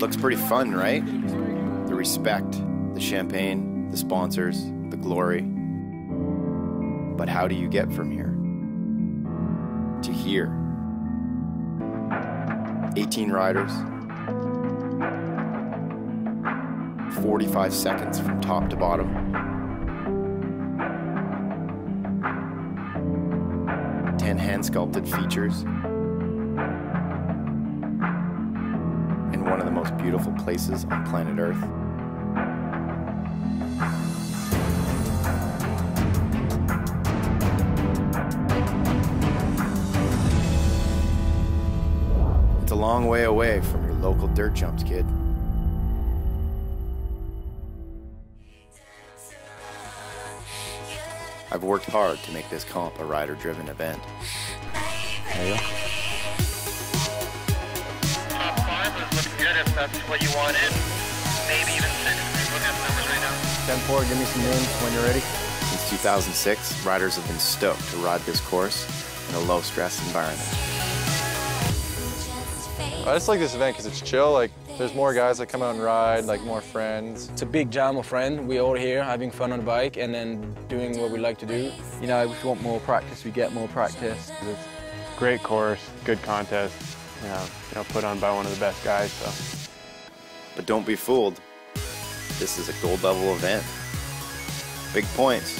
Looks pretty fun, right? The respect, the champagne, the sponsors, the glory. But how do you get from here to here? 18 riders, 45 seconds from top to bottom. Hand-sculpted features, in one of the most beautiful places on planet Earth. It's a long way away from your local dirt jumps, kid. I've worked hard to make this comp a rider-driven event. There you go. Top 5 is looking good if that's what you wanted. Maybe even 6. Look at the numbers right now. 10-4, give me some names when you're ready. Since 2006, riders have been stoked to ride this course in a low-stress environment. I just like this event because it's chill. Like, there's more guys that come out and ride, like more friends. It's a big jam of friends. We're all here having fun on the bike and then doing what we like to do. You know, if we want more practice, we get more practice. It's a great course, good contest, you know, put on by one of the best guys. So. But don't be fooled. This is a gold level event. Big points.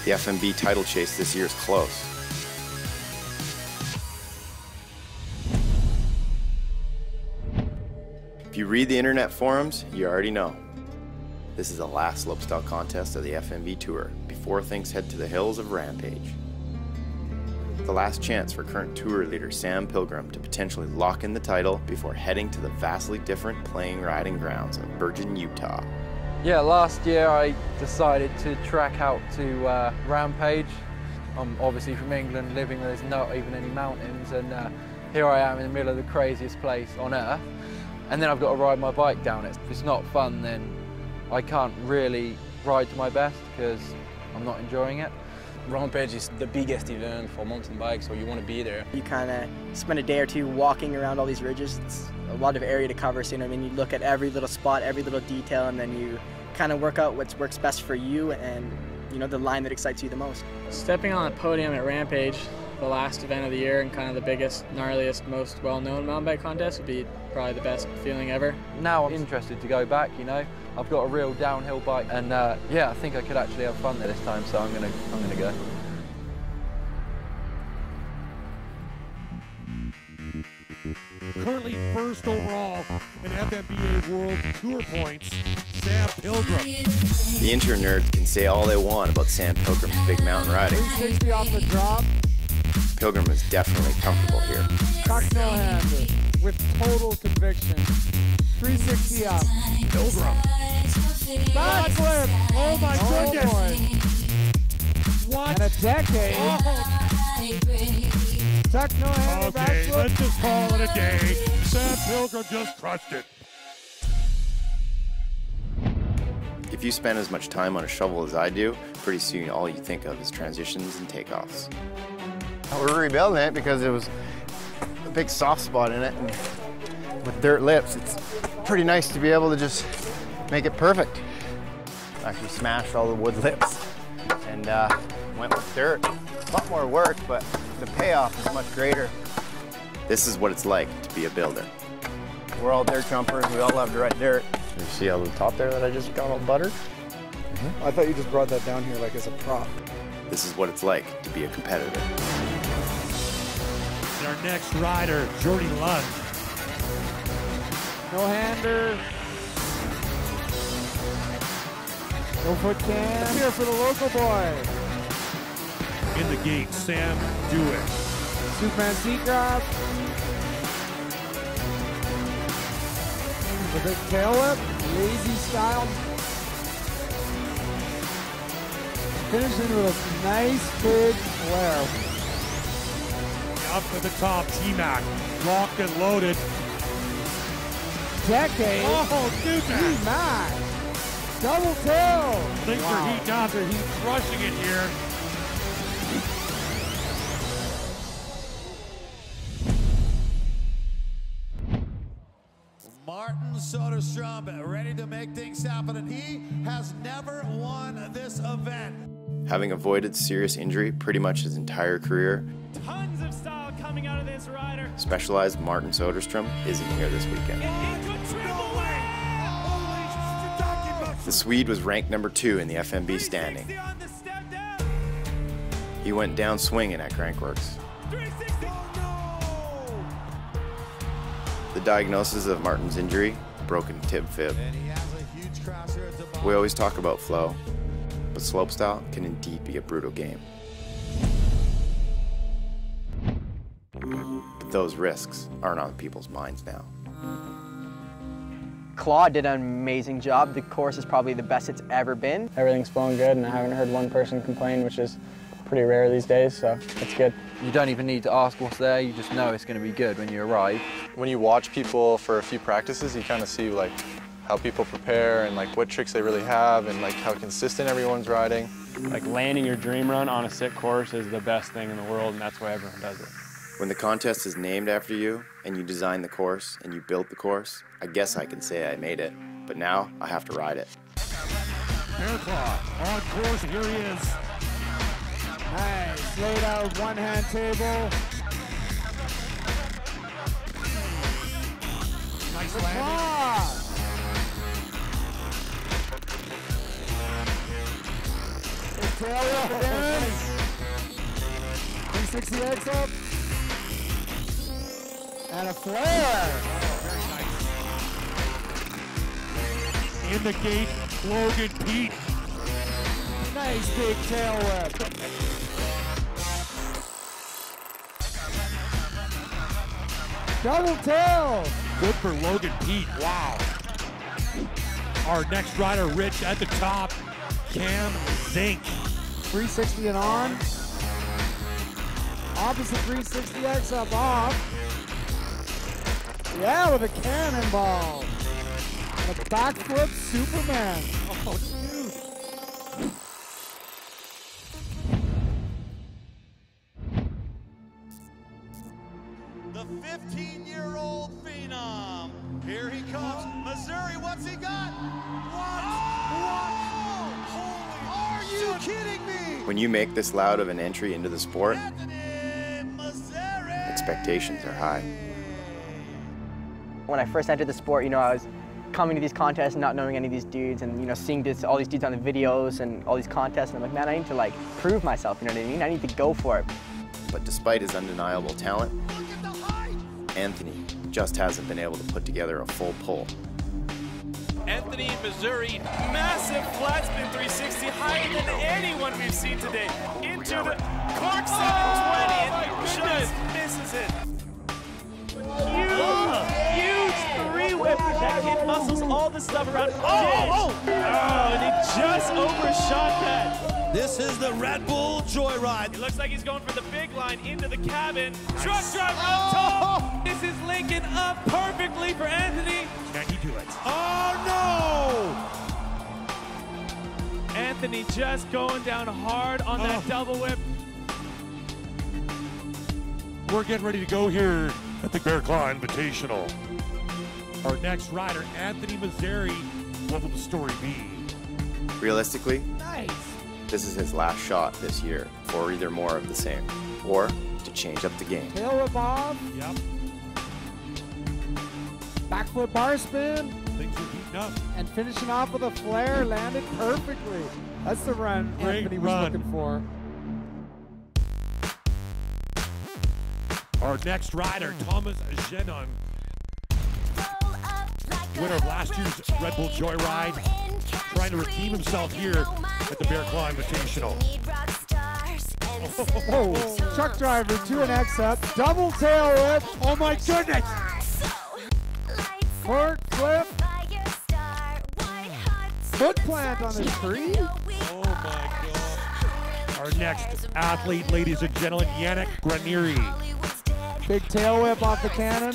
The FMB title chase this year is close. If you read the internet forums, you already know. This is the last slopestyle contest of the FMB Tour before things head to the hills of Rampage. The last chance for current tour leader Sam Pilgrim to potentially lock in the title before heading to the vastly different playing riding grounds of Virgin, Utah. Yeah, last year I decided to track out to Rampage. I'm obviously from England, living where there's not even any mountains, and here I am in the middle of the craziest place on earth. And then I've got to ride my bike down it. If it's not fun, then I can't really ride to my best because I'm not enjoying it. Rampage is the biggest event for mountain bikes, so you want to be there. You kind of spend a day or two walking around all these ridges. It's a lot of area to cover, so you know what I mean? You look at every little spot, every little detail, and then you kind of work out what works best for you and, you know, the line that excites you the most. Stepping on a podium at Rampage, the last event of the year and kind of the biggest, gnarliest, most well-known mountain bike contest would be probably the best feeling ever. Now I'm interested to go back, you know. I've got a real downhill bike and yeah, I think I could actually have fun there this time, so I'm gonna go. Currently first overall in FMBA World Tour points, Sam Pilgrim. The intern nerd can say all they want about Sam Pilgrim's big mountain riding. 360 off the drop. Pilgrim is definitely comfortable here. Cocktail hander with total conviction. 360 up. Pilgrim. Backflip. Oh my goodness. What? And a decade. Techno hander Okay, backflip. let's just call it a day. Sam Pilgrim just crushed it. If you spend as much time on a shovel as I do, pretty soon all you think of is transitions and takeoffs. We're rebuilding it because it was a big soft spot in it, and with dirt lips, it's pretty nice to be able to just make it perfect. Actually smashed all the wood lips and went with dirt. A lot more work, but the payoff is much greater. This is what it's like to be a builder. We're all dirt jumpers, we all love to ride dirt. You see on the top there that I just got all buttered? I thought you just brought that down here like as a prop. This is what it's like to be a competitor. And our next rider, Jordy Lund. No hander. No foot cam. Here for the local boy. In the gate, Sam Dewitt. Superman seat drop. The big tail whip. Lazy style. Finishing with a nice big flare. Up to the top, T-Mac. Locked and loaded. Decade. Oh, dude, T-Mac. Double tail. Things are heating up. He's crushing it here. Martin Soderstrom ready to make things happen, and he has never won this event. Having avoided serious injury pretty much his entire career, tons of style coming out of this rider. Specialized Martin Soderstrom isn't here this weekend. The Swede was ranked number 2 in the FMB standing. He went down swinging at Crankworks. The diagnosis of Martin's injury, broken tib fib. We always talk about flow, but slopestyle can indeed be a brutal game. But those risks aren't on people's minds now. Claude did an amazing job. The course is probably the best it's ever been. Everything's flowing good, and I haven't heard one person complain, which is pretty rare these days, so it's good. You don't even need to ask what's there, you just know it's going to be good when you arrive. When you watch people for a few practices, you kind of see like how people prepare and like what tricks they really have and like how consistent everyone's riding. Like landing your dream run on a sick course is the best thing in the world, and that's why everyone does it. When the contest is named after you and you design the course and you built the course, I guess I can say I made it, but now I have to ride it. Bearclaw on course, here he is. Nice, laid out one-hand table. Nice landing. Tail up in. 360X up. And a flare. In the gate, Logan Pete. Nice big tail whip. Double tail. Good for Logan Pete, wow. Our next rider, Rich, at the top, Cam Zink. 360 and on. Opposite 360X up off. Yeah, with a cannonball. And a backflip Superman. Oh, dude. The 15-year-old phenom. Here he comes. Missouri, what's he got? What? Are you kidding me? When you make this loud of an entry into the sport, expectations are high. When I first entered the sport, you know, I was coming to these contests and not knowing any of these dudes, and you know, seeing all these dudes on the videos and all these contests, and I'm like, man, I need to like prove myself, you know what I mean? I need to go for it. But despite his undeniable talent, Anthony just hasn't been able to put together a full pull. Anthony, Missouri, massive flat spin 360, higher than anyone we've seen today. Into the cork 720 and just misses it. Huge three-whip. That kid muscles all the stuff around. And he just overshot that. This is the Red Bull Joyride. It looks like he's going for the big line into the cabin. Truck driver up top. This is linking up perfectly for Anthony. Can he do it? Oh, no! Anthony just going down hard on that double whip. We're getting ready to go here at the Bearclaw Invitational. Our next rider, Anthony Missouri. What will the story be? Realistically, nice. This is his last shot this year for either more of the same, or to change up the game. Tail whip off. Yep. Backflip bar spin. Things are heating up. And finishing off with a flare, landed perfectly. That's the run Anthony was looking for. Our next rider, Thomas Genon. Winner of last year's Red Bull Joyride. Trying to redeem himself here at the Bearclaw Invitational. Oh, truck driver, 2X up, double tail whip. Oh my goodness! Fork flip. Foot plant on the tree. Oh my God. Our next athlete, ladies and gentlemen, Yannick Granieri. Big tail whip off the cannon.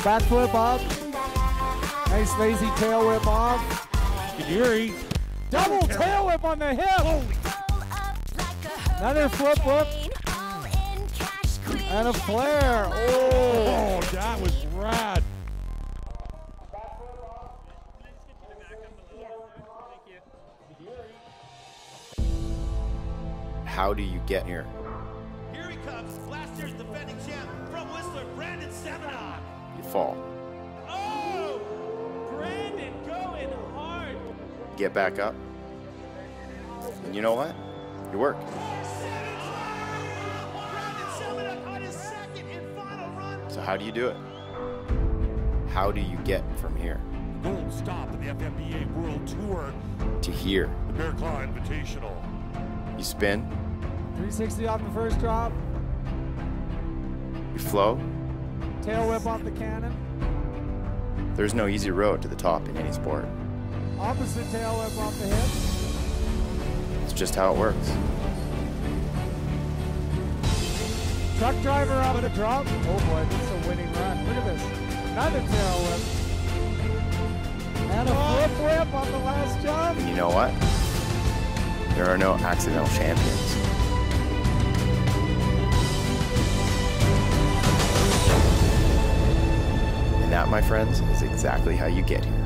Backflip up. Nice lazy tail whip off. Granieri. Double tail whip on the hip. Holy. Another flip whip. And a flare. Oh, that was rad. how do you get here? Here he comes, last year's defending champ from Whistler, Brandon Semenok. You fall. Oh! Brandon going hard. Get back up. And you know what? You work. Brandon Semenok on his second and final run. So how do you do it? How do you get from here Gold stop in the FMBA World Tour to here? the Bearclaw Invitational. You spin, 360 off the first drop. you flow. Tail whip off the cannon. There's no easy road to the top in any sport. Opposite tail whip off the hip. It's just how it works. Truck driver off the drop. Oh boy, this is a winning run. Look at this. Another tail whip. And a flip whip on the last jump. And you know what? There are no accidental champions. And that, my friends, is exactly how you get here.